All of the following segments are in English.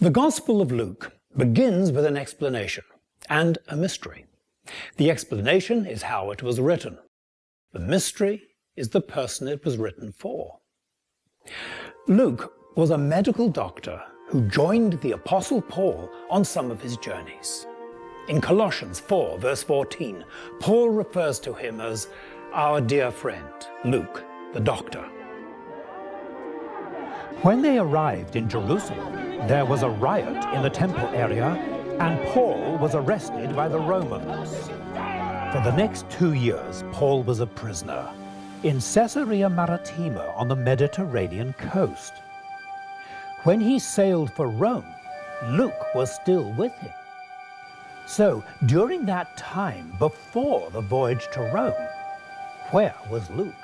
The Gospel of Luke begins with an explanation and a mystery. The explanation is how it was written. The mystery is the person it was written for. Luke was a medical doctor who joined the Apostle Paul on some of his journeys. In Colossians 4, verse 14, Paul refers to him as our dear friend, Luke, the doctor. When they arrived in Jerusalem, there was a riot in the temple area, and Paul was arrested by the Romans. For the next 2 years, Paul was a prisoner in Caesarea Maritima on the Mediterranean coast. When he sailed for Rome, Luke was still with him. So, during that time, before the voyage to Rome, where was Luke?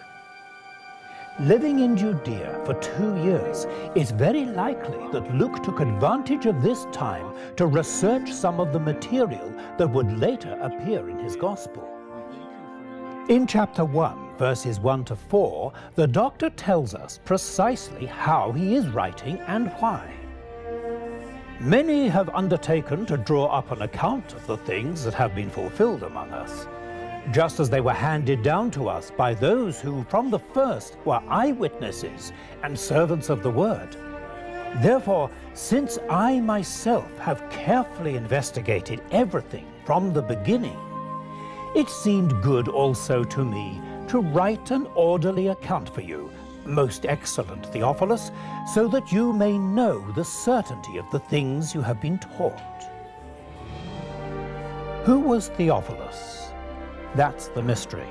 Living in Judea for 2 years, it's very likely that Luke took advantage of this time to research some of the material that would later appear in his Gospel. In chapter 1, verses 1 to 4, the doctor tells us precisely how he is writing and why. Many have undertaken to draw up an account of the things that have been fulfilled among us, just as they were handed down to us by those who from the first were eyewitnesses and servants of the word. Therefore, since I myself have carefully investigated everything from the beginning, it seemed good also to me to write an orderly account for you, most excellent Theophilus, so that you may know the certainty of the things you have been taught. Who was Theophilus? That's the mystery.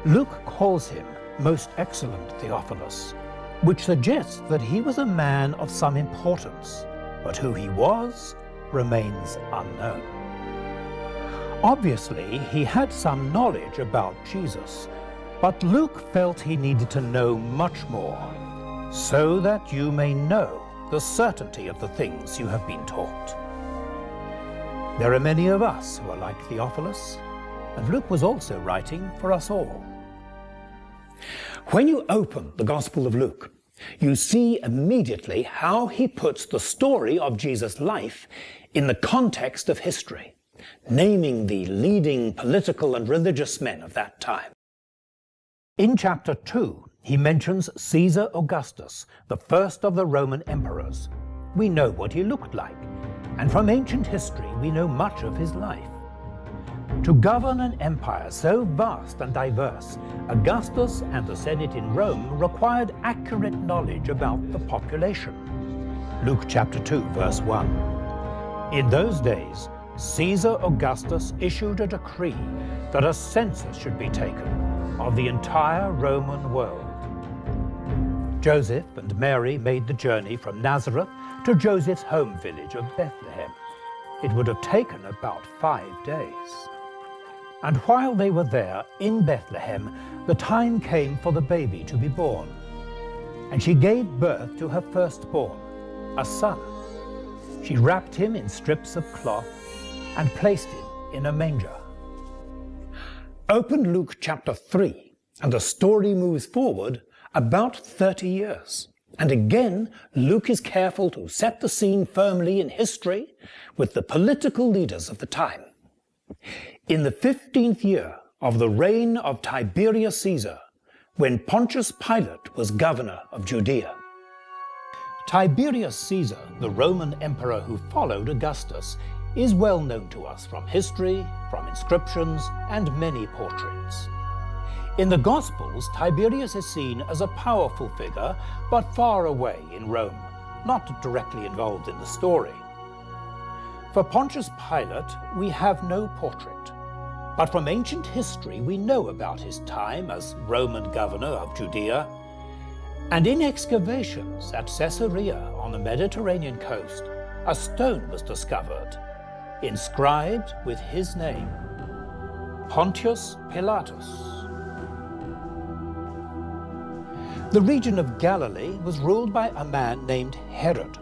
Luke calls him most excellent Theophilus, which suggests that he was a man of some importance, but who he was remains unknown. Obviously, he had some knowledge about Jesus, but Luke felt he needed to know much more, so that you may know the certainty of the things you have been taught. There are many of us who are like Theophilus, and Luke was also writing for us all. When you open the Gospel of Luke, you see immediately how he puts the story of Jesus' life in the context of history, naming the leading political and religious men of that time. In chapter 2, he mentions Caesar Augustus, the first of the Roman emperors. We know what he looked like, and from ancient history we know much of his life. To govern an empire so vast and diverse, Augustus and the Senate in Rome required accurate knowledge about the population. Luke chapter 2, verse 1. In those days, Caesar Augustus issued a decree that a census should be taken of the entire Roman world. Joseph and Mary made the journey from Nazareth to Joseph's home village of Bethlehem. It would have taken about 5 days. And while they were there in Bethlehem, the time came for the baby to be born. And she gave birth to her firstborn, a son. She wrapped him in strips of cloth and placed him in a manger. Open Luke chapter 3, and the story moves forward about 30 years. And again, Luke is careful to set the scene firmly in history with the political leaders of the time. In the 15th year of the reign of Tiberius Caesar, when Pontius Pilate was governor of Judea. Tiberius Caesar, the Roman emperor who followed Augustus, is well known to us from history, from inscriptions, and many portraits. In the Gospels, Tiberius is seen as a powerful figure, but far away in Rome, not directly involved in the story. For Pontius Pilate, we have no portrait, but from ancient history we know about his time as Roman governor of Judea, and in excavations at Caesarea on the Mediterranean coast, a stone was discovered, inscribed with his name, Pontius Pilatus. The region of Galilee was ruled by a man named Herod.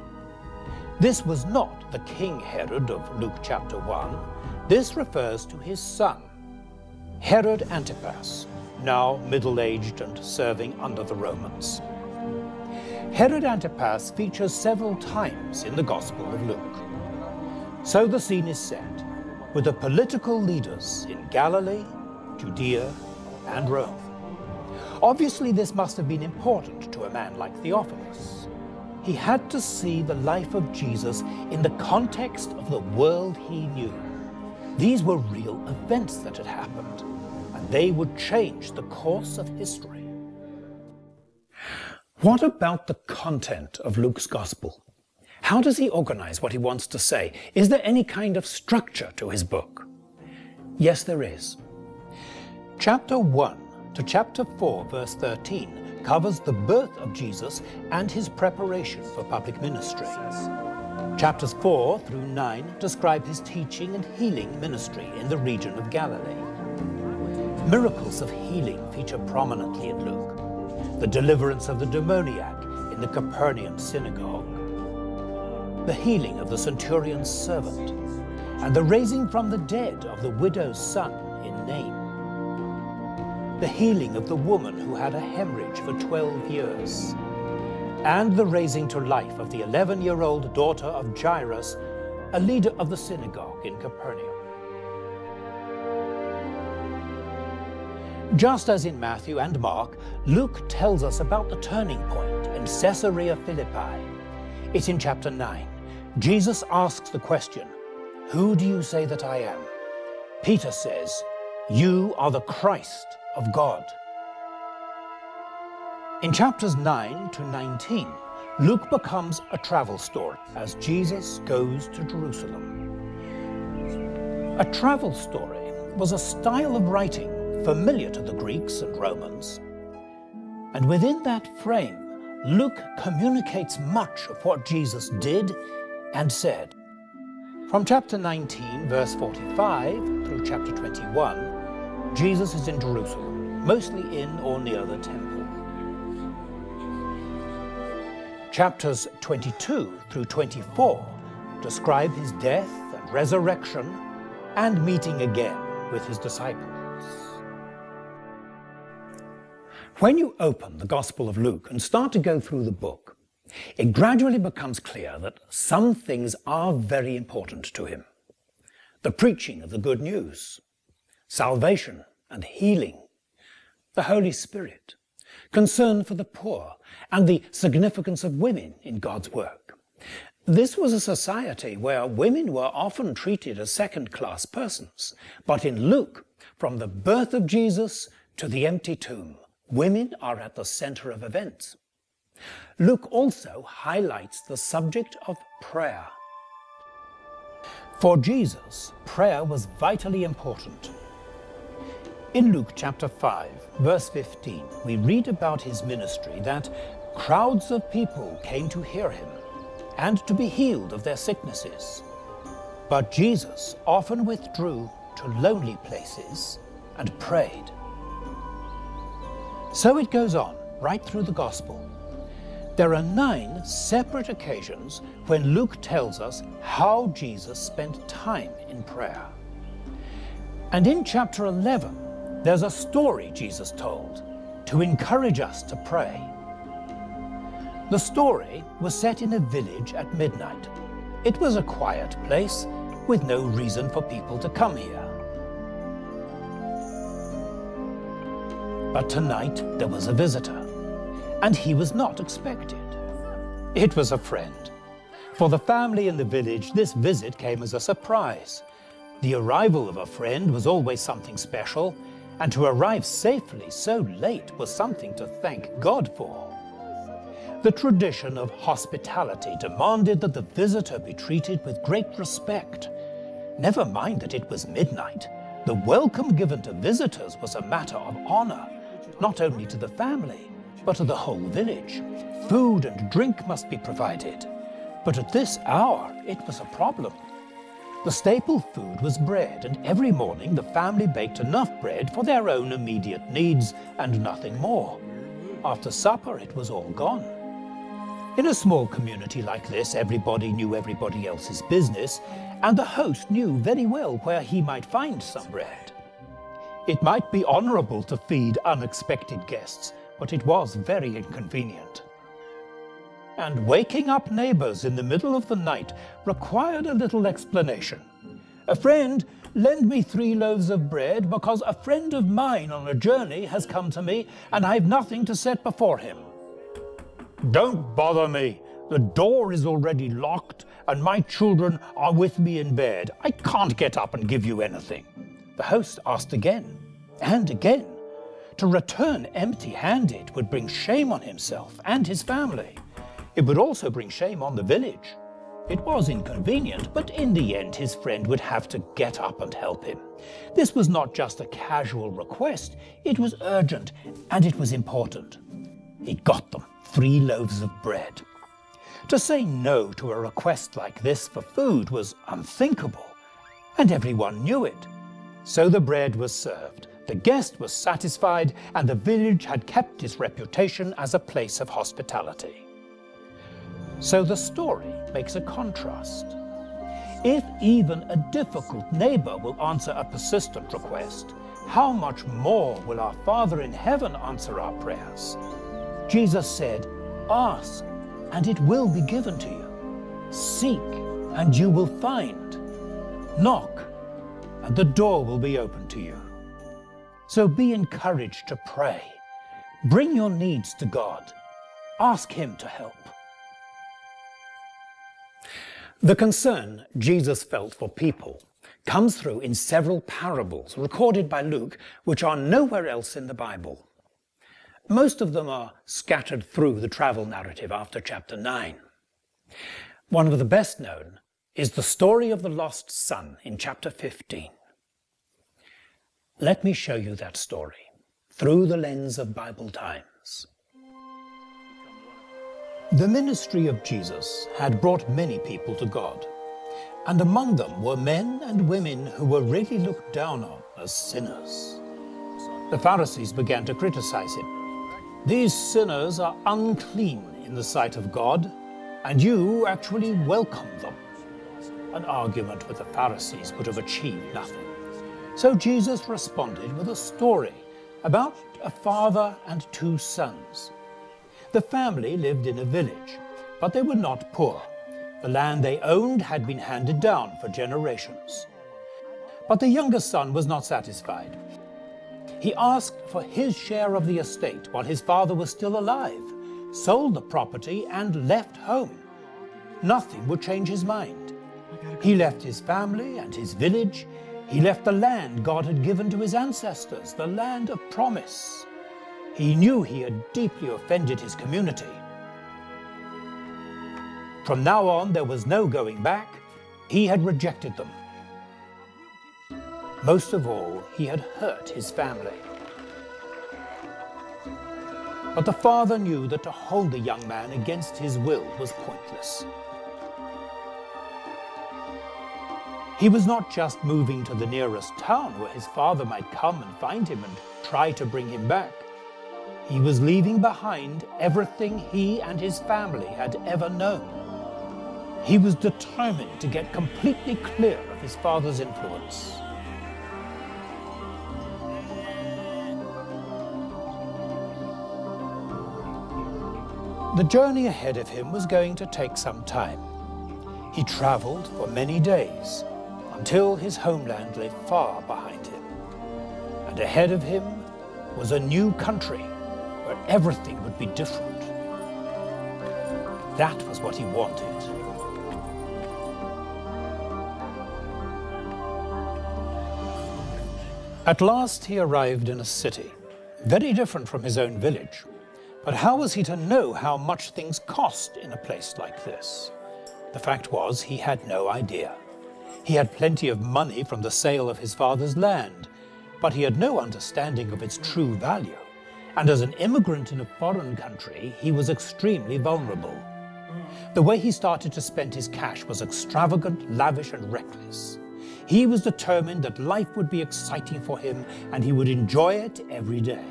This was not the King Herod of Luke chapter 1. This refers to his son, Herod Antipas, now middle-aged and serving under the Romans. Herod Antipas features several times in the Gospel of Luke. So the scene is set with the political leaders in Galilee, Judea, and Rome. Obviously, this must have been important to a man like Theophilus. He had to see the life of Jesus in the context of the world he knew. These were real events that had happened, and they would change the course of history. What about the content of Luke's Gospel? How does he organize what he wants to say? Is there any kind of structure to his book? Yes, there is. Chapter 1 to chapter 4, verse 13, covers the birth of Jesus and his preparation for public ministry. Chapters 4 through 9 describe his teaching and healing ministry in the region of Galilee. Miracles of healing feature prominently in Luke. The deliverance of the demoniac in the Capernaum synagogue, the healing of the centurion's servant, and the raising from the dead of the widow's son in Nain. The healing of the woman who had a hemorrhage for 12 years, and the raising to life of the 11-year-old daughter of Jairus, a leader of the synagogue in Capernaum. Just as in Matthew and Mark, Luke tells us about the turning point in Caesarea Philippi. It's in chapter 9. Jesus asks the question, "Who do you say that I am?" Peter says, "You are the Christ of God." In chapters 9 to 19, Luke becomes a travel story as Jesus goes to Jerusalem. A travel story was a style of writing familiar to the Greeks and Romans. And within that frame, Luke communicates much of what Jesus did and said. From chapter 19, verse 45 through chapter 21, Jesus is in Jerusalem, mostly in or near the temple. Chapters 22 through 24 describe his death and resurrection and meeting again with his disciples. When you open the Gospel of Luke and start to go through the book, it gradually becomes clear that some things are very important to him. The preaching of the good news, salvation and healing, the Holy Spirit, concern for the poor, and the significance of women in God's work. This was a society where women were often treated as second-class persons, but in Luke, from the birth of Jesus to the empty tomb, women are at the center of events. Luke also highlights the subject of prayer. For Jesus, prayer was vitally important. In Luke chapter 5, verse 15, we read about his ministry that crowds of people came to hear him and to be healed of their sicknesses. But Jesus often withdrew to lonely places and prayed. So it goes on, right through the Gospel. There are 9 separate occasions when Luke tells us how Jesus spent time in prayer. And in chapter 11, there's a story Jesus told to encourage us to pray. The story was set in a village at midnight. It was a quiet place with no reason for people to come here. But tonight there was a visitor, and he was not expected. It was a friend. For the family in the village, this visit came as a surprise. The arrival of a friend was always something special, and to arrive safely so late was something to thank God for. The tradition of hospitality demanded that the visitor be treated with great respect. Never mind that it was midnight. The welcome given to visitors was a matter of honor, not only to the family, but to the whole village. Food and drink must be provided. But at this hour, it was a problem. The staple food was bread, and every morning the family baked enough bread for their own immediate needs and nothing more. After supper, it was all gone. In a small community like this, everybody knew everybody else's business, and the host knew very well where he might find some bread. It might be honorable to feed unexpected guests, but it was very inconvenient. and waking up neighbors in the middle of the night required a little explanation. "A friend, lend me 3 loaves of bread, because a friend of mine on a journey has come to me, and I've nothing to set before him." "Don't bother me. The door is already locked, and my children are with me in bed. I can't get up and give you anything." The host asked again and again. To return empty-handed would bring shame on himself and his family. It would also bring shame on the village. It was inconvenient, but in the end his friend would have to get up and help him. This was not just a casual request, it was urgent, and it was important. He got them 3 loaves of bread. To say no to a request like this for food was unthinkable, and everyone knew it. So the bread was served, the guest was satisfied, and the village had kept its reputation as a place of hospitality. So the story makes a contrast. If even a difficult neighbor will answer a persistent request, how much more will our Father in heaven answer our prayers? Jesus said, "Ask, and it will be given to you. Seek, and you will find. Knock, and the door will be opened to you." So be encouraged to pray. Bring your needs to God. Ask Him to help. The concern Jesus felt for people comes through in several parables recorded by Luke, which are nowhere else in the Bible. Most of them are scattered through the travel narrative after chapter 9. One of the best known is the story of the lost son in chapter 15. Let me show you that story through the lens of Bible times. The ministry of Jesus had brought many people to God, and among them were men and women who were really looked down on as sinners. The Pharisees began to criticize him. "These sinners are unclean in the sight of God, and you actually welcome them." An argument with the Pharisees would have achieved nothing. So Jesus responded with a story about a father and 2 sons. The family lived in a village, but they were not poor. The land they owned had been handed down for generations. But the younger son was not satisfied. He asked for his share of the estate while his father was still alive, sold the property, and left home. Nothing would change his mind. He left his family and his village. He left the land God had given to his ancestors, the land of promise. He knew he had deeply offended his community. From now on, there was no going back. He had rejected them. Most of all, he had hurt his family. But the father knew that to hold the young man against his will was pointless. He was not just moving to the nearest town where his father might come and find him and try to bring him back. He was leaving behind everything he and his family had ever known. He was determined to get completely clear of his father's influence. The journey ahead of him was going to take some time. He traveled for many days until his homeland lay far behind him. And ahead of him was a new country where everything would be different. That was what he wanted. At last he arrived in a city, very different from his own village. But how was he to know how much things cost in a place like this? The fact was, he had no idea. He had plenty of money from the sale of his father's land, but he had no understanding of its true value. And as an immigrant in a foreign country, he was extremely vulnerable. The way he started to spend his cash was extravagant, lavish, and reckless. He was determined that life would be exciting for him and he would enjoy it every day.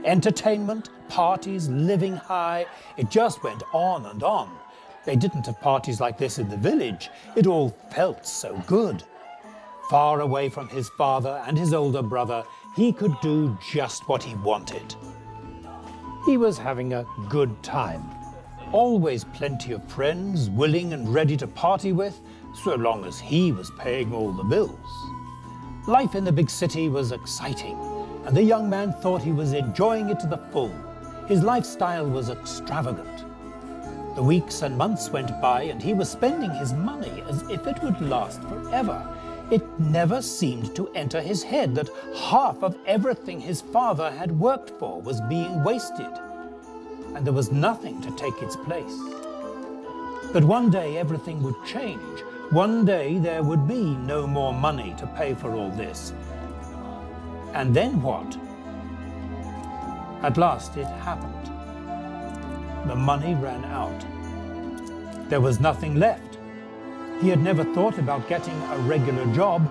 Entertainment, parties, living high, it just went on and on. They didn't have parties like this in the village. It all felt so good. Far away from his father and his older brother, he could do just what he wanted. He was having a good time. always plenty of friends willing and ready to party with, so long as he was paying all the bills. Life in the big city was exciting, and the young man thought he was enjoying it to the full. His lifestyle was extravagant. The weeks and months went by, and he was spending his money as if it would last forever. It never seemed to enter his head that half of everything his father had worked for was being wasted, and there was nothing to take its place. But one day everything would change. One day there would be no more money to pay for all this. And then what? At last it happened. The money ran out. There was nothing left. He had never thought about getting a regular job.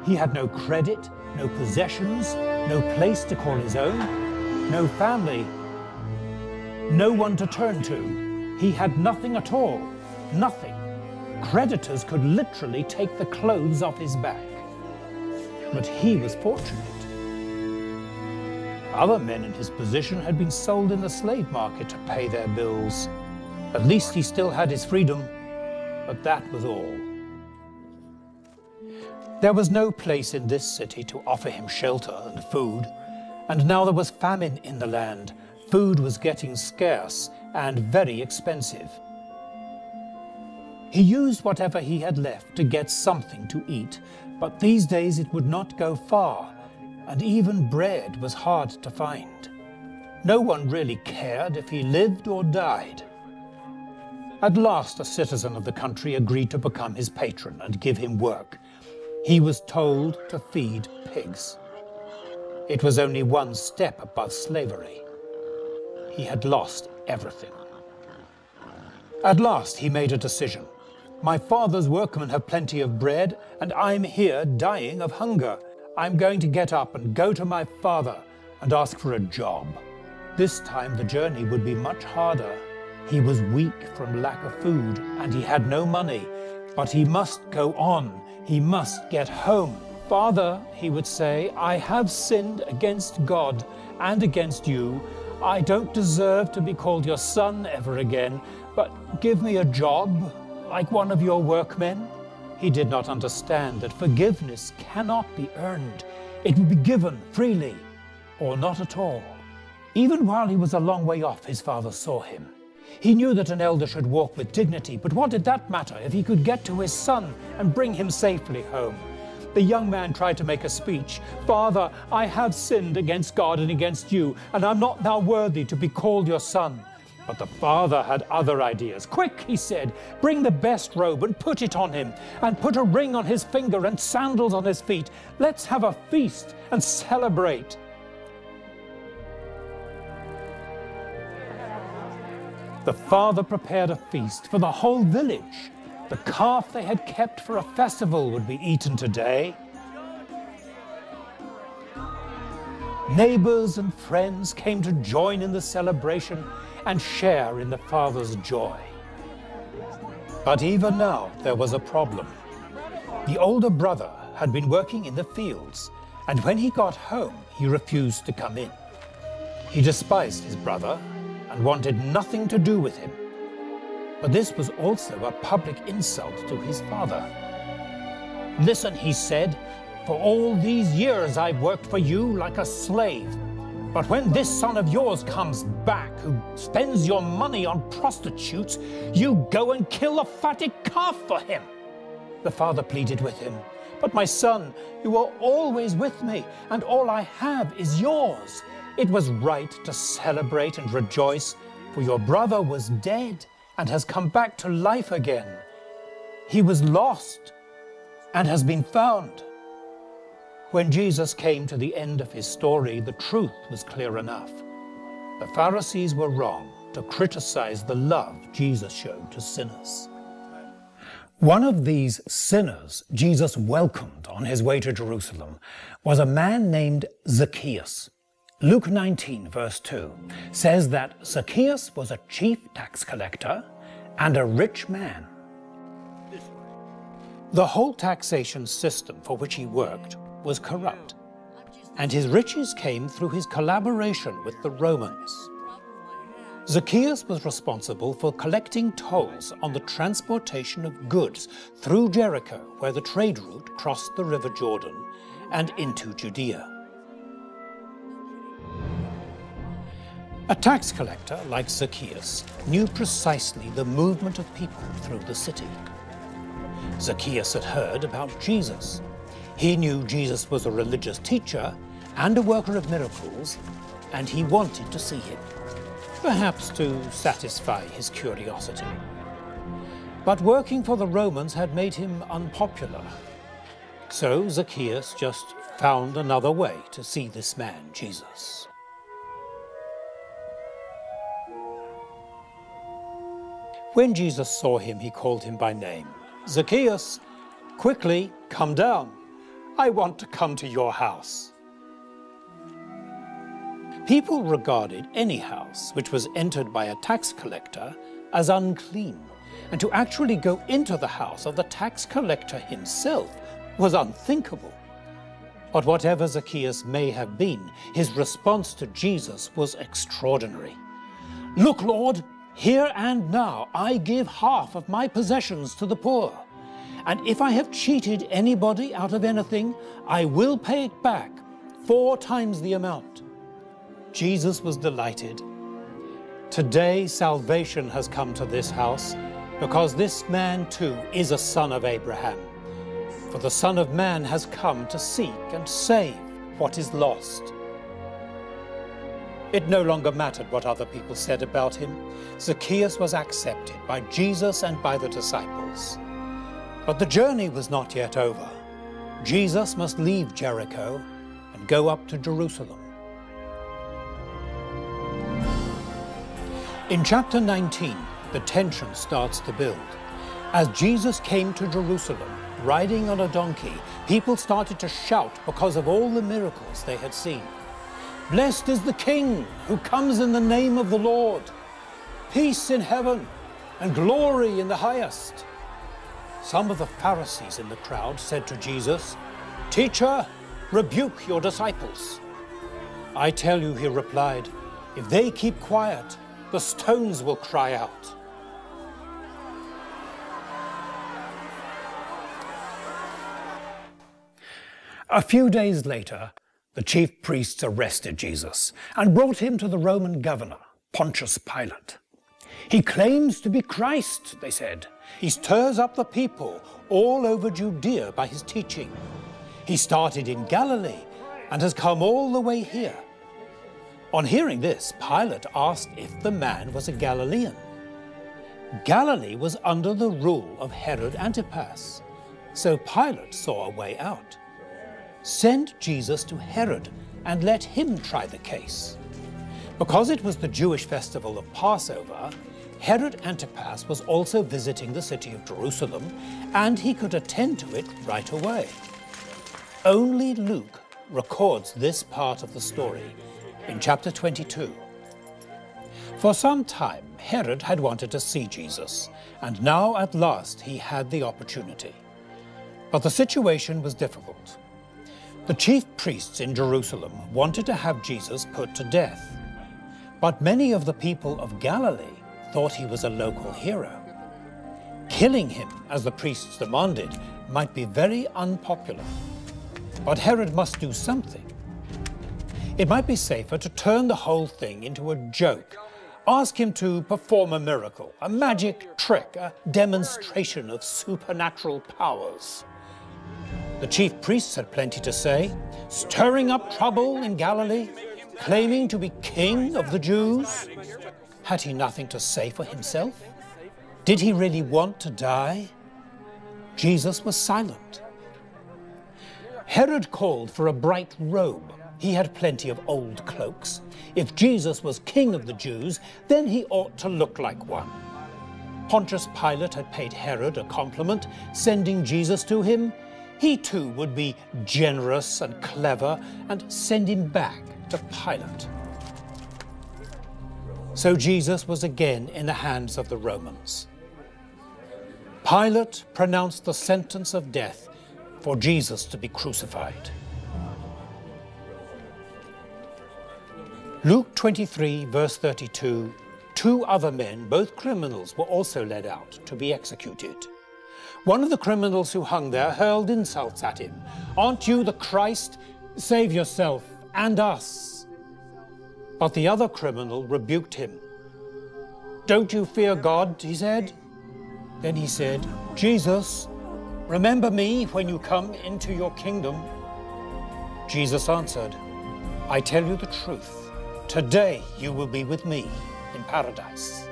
He had no credit, no possessions, no place to call his own, no family, no one to turn to. He had nothing at all, nothing. Creditors could literally take the clothes off his back. But he was fortunate. Other men in his position had been sold in the slave market to pay their bills. At least he still had his freedom, but that was all. There was no place in this city to offer him shelter and food, and now there was famine in the land. Food was getting scarce and very expensive. He used whatever he had left to get something to eat, but these days it would not go far, and even bread was hard to find. No one really cared if he lived or died. At last, a citizen of the country agreed to become his patron and give him work. He was told to feed pigs. It was only one step above slavery. He had lost everything. At last, he made a decision. My father's workmen have plenty of bread, and I'm here dying of hunger. I'm going to get up and go to my father and ask for a job. This time the journey would be much harder. He was weak from lack of food, and he had no money. But he must go on. He must get home. Father, he would say, I have sinned against God and against you. I don't deserve to be called your son ever again, but give me a job like one of your workmen. He did not understand that forgiveness cannot be earned. It will be given freely or not at all. Even while he was a long way off, his father saw him. He knew that an elder should walk with dignity, but what did that matter if he could get to his son and bring him safely home? The young man tried to make a speech. Father, I have sinned against God and against you, and I'm not now worthy to be called your son. But the father had other ideas. Quick, he said, bring the best robe and put it on him, and put a ring on his finger and sandals on his feet. Let's have a feast and celebrate. The father prepared a feast for the whole village. The calf they had kept for a festival would be eaten today. Neighbors and friends came to join in the celebration and share in the father's joy. But even now there was a problem. The older brother had been working in the fields, and when he got home, he refused to come in. He despised his brother and wanted nothing to do with him. But this was also a public insult to his father. Listen, he said, for all these years I've worked for you like a slave. But when this son of yours comes back, who spends your money on prostitutes, you go and kill a fatted calf for him. The father pleaded with him, but my son, you are always with me, and all I have is yours. It was right to celebrate and rejoice, for your brother was dead and has come back to life again. He was lost and has been found. When Jesus came to the end of his story, the truth was clear enough. The Pharisees were wrong to criticize the love Jesus showed to sinners. One of these sinners Jesus welcomed on his way to Jerusalem was a man named Zacchaeus. Luke 19, verse 2, says that Zacchaeus was a chief tax collector and a rich man. The whole taxation system for which he worked was corrupt, and his riches came through his collaboration with the Romans. Zacchaeus was responsible for collecting tolls on the transportation of goods through Jericho, where the trade route crossed the river Jordan, and into Judea. A tax collector like Zacchaeus knew precisely the movement of people through the city. Zacchaeus had heard about Jesus. He knew Jesus was a religious teacher and a worker of miracles, and he wanted to see him, perhaps to satisfy his curiosity. But working for the Romans had made him unpopular. So Zacchaeus just found another way to see this man, Jesus. When Jesus saw him, he called him by name. "Zacchaeus, quickly come down. I want to come to your house." People regarded any house which was entered by a tax collector as unclean, and to actually go into the house of the tax collector himself was unthinkable. But whatever Zacchaeus may have been, his response to Jesus was extraordinary. "Look, Lord, here and now I give half of my possessions to the poor, and if I have cheated anybody out of anything, I will pay it back 4 times the amount." Jesus was delighted. Today salvation has come to this house, because this man too is a son of Abraham. For the Son of Man has come to seek and save what is lost. It no longer mattered what other people said about him. Zacchaeus was accepted by Jesus and by the disciples. But the journey was not yet over. Jesus must leave Jericho and go up to Jerusalem. In chapter 19, the tension starts to build. As Jesus came to Jerusalem, riding on a donkey, people started to shout because of all the miracles they had seen. "Blessed is the King who comes in the name of the Lord. Peace in heaven and glory in the highest." Some of the Pharisees in the crowd said to Jesus, "Teacher, rebuke your disciples." "I tell you," he replied, "if they keep quiet, the stones will cry out." A few days later, the chief priests arrested Jesus and brought him to the Roman governor, Pontius Pilate. "He claims to be Christ," they said. "He stirs up the people all over Judea by his teaching. He started in Galilee and has come all the way here." On hearing this, Pilate asked if the man was a Galilean. Galilee was under the rule of Herod Antipas, so Pilate saw a way out. "Send Jesus to Herod and let him try the case." Because it was the Jewish festival of Passover, Herod Antipas was also visiting the city of Jerusalem, and he could attend to it right away. Only Luke records this part of the story in chapter 22. For some time, Herod had wanted to see Jesus, and now at last he had the opportunity. But the situation was difficult. The chief priests in Jerusalem wanted to have Jesus put to death, but many of the people of Galilee thought he was a local hero. Killing him, as the priests demanded, might be very unpopular. But Herod must do something. It might be safer to turn the whole thing into a joke. Ask him to perform a miracle, a magic trick, a demonstration of supernatural powers. The chief priests had plenty to say, stirring up trouble in Galilee, claiming to be king of the Jews. Had he nothing to say for himself? Did he really want to die? Jesus was silent. Herod called for a bright robe. He had plenty of old cloaks. If Jesus was king of the Jews, then he ought to look like one. Pontius Pilate had paid Herod a compliment, sending Jesus to him. He too would be generous and clever and send him back to Pilate. So Jesus was again in the hands of the Romans. Pilate pronounced the sentence of death for Jesus to be crucified. Luke 23, verse 32, 2 other men, both criminals, were also led out to be executed. One of the criminals who hung there hurled insults at him. "Aren't you the Christ? Save yourself and us." But the other criminal rebuked him. "Don't you fear God?" he said. Then he said, "Jesus, remember me when you come into your kingdom." Jesus answered, "I tell you the truth. Today you will be with me in paradise."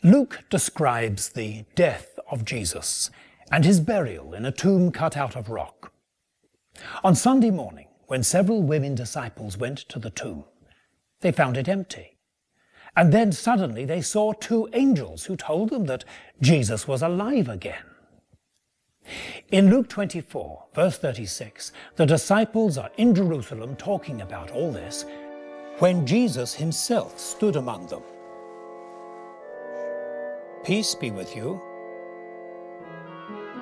Luke describes the death of Jesus and his burial in a tomb cut out of rock. On Sunday morning, when several women disciples went to the tomb, they found it empty. And then suddenly they saw 2 angels who told them that Jesus was alive again. In Luke 24, verse 36, the disciples are in Jerusalem talking about all this when Jesus himself stood among them. "Peace be with you."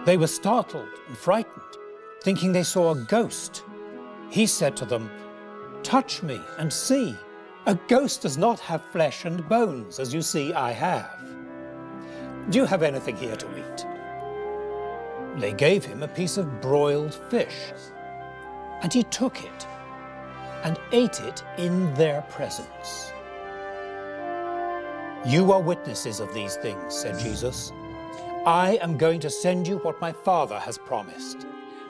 They were startled and frightened, thinking they saw a ghost. He said to them, "Touch me and see. A ghost does not have flesh and bones, as you see I have. Do you have anything here to eat?" They gave him a piece of broiled fish, and he took it and ate it in their presence. "You are witnesses of these things," said Jesus. "I am going to send you what my Father has promised,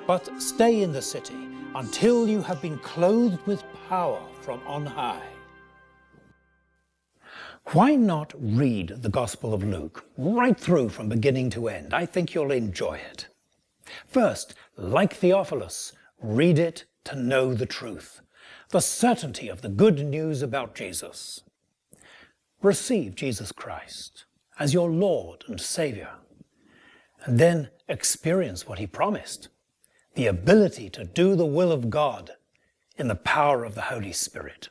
but stay in the city until you have been clothed with power from on high." Why not read the Gospel of Luke right through from beginning to end? I think you'll enjoy it. First, like Theophilus, read it to know the truth, the certainty of the good news about Jesus. Receive Jesus Christ as your Lord and Savior, and then experience what he promised, the ability to do the will of God in the power of the Holy Spirit.